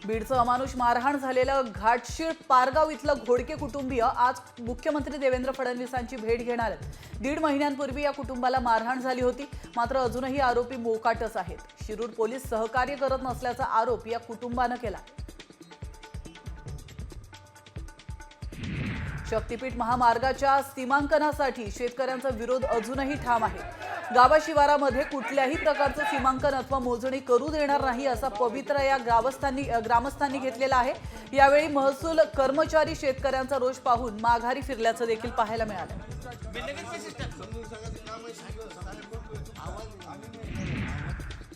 बीडचं अमानुष मारहाण झालेलं घाटशीळ पारगाव इथलं घोडके कुटुंबीय आज मुख्यमंत्री देवेंद्र फडणवीसांची भेट घेणार आहेत। 1.5 महिन्यांपूर्वी या कुटुंबाला मारहाण झाली होती, मात्र अजूनही आरोपी मोकाटच आहेत। शिरूर पोलीस सहकार्य करत नसल्याचा आरोप या कुटुंबानं केला। शक्तीपीठ महामार्गाच्या सीमांकनासाठी शेतकऱ्यांचा विरोध अजूनही ठाम आहे। गावाशिवारामध्ये कुठल्याही प्रकारचं सीमांकन अथवा मोजणी करू देणार नाही असा पवित्रा या ग्रामस्थांनी घेतलेला आहे। यावेळी महसूल कर्मचारी शेतकऱ्यांचा रोष पाहून माघारी फिरल्याचं देखील पाहायला मिळालं।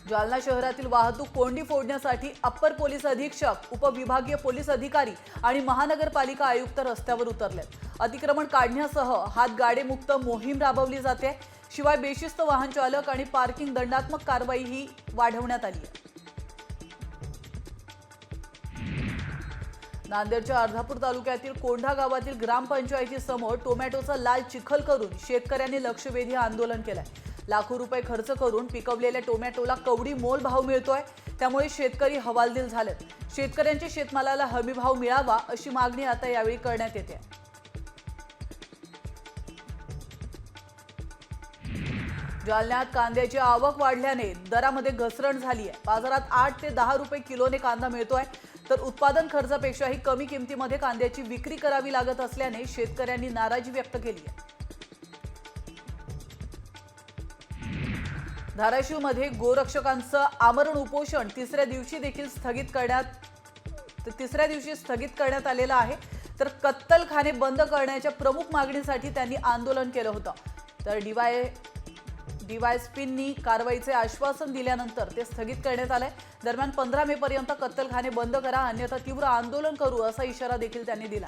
जालना शहरातील वाहतूक कोंडी फोडण्यासाठी अप्पर पोलीस अधीक्षक, उपविभागीय पोलीस अधिकारी आणि महानगरपालिका आयुक्त रस्त्यावर उतरलेत। अतिक्रमण काढण्यासह हातगाडे मुक्त मोहीम राबवली जाते। शिवाय बेशिस्त वाहन चालक आणि पार्किंग दंडात्मक कारवाई ही वाढवण्यात आली आहे। नांदेडच्या अर्धापूर तालुक्यातील कोंढा गावातील ग्रामपंचायतीसमोर टोमॅटोचा लाल चिखल करून शेतकऱ्यांनी लक्षवेधी आंदोलन केलंय। लाखो रुपये खर्च करून पिकवलेल्या टोमॅटोला कवडी मोल भाव मिळतोय, त्यामुळे शेतकरी हवालदिल झालेत। शेतकऱ्यांच्या शेतमालाला हमी भाव मिळावा अशी मागणी आता यावेळी करण्यात येते। जालन्यात कांद्याची आवक वाढल्याने दरामध्ये घसरण झाली आहे। बाजारात 8 ते 10 रुपये किलोने कांदा मिळतोय, तर उत्पादन खर्चापेक्षाही कमी किमतीमध्ये कांद्याची विक्री करावी लागत असल्याने शेतकऱ्यांनी नाराजी व्यक्त केली आहे। धाराशिवमध्ये गोरक्षकांचं आमरण उपोषण तिसऱ्या दिवशी स्थगित करण्यात आलेलं आहे। तर कत्तलखाने बंद करण्याच्या प्रमुख मागणीसाठी त्यांनी आंदोलन केलं होतं। तर डीवायएसपींनी कारवाईचे आश्वासन दिल्यानंतर ते स्थगित करण्यात आलंय। दरम्यान 15 मे पर्यंत कत्तलखाने बंद करा, अन्यथा तीव्र आंदोलन करू असा इशारा देखील त्यांनी दिला।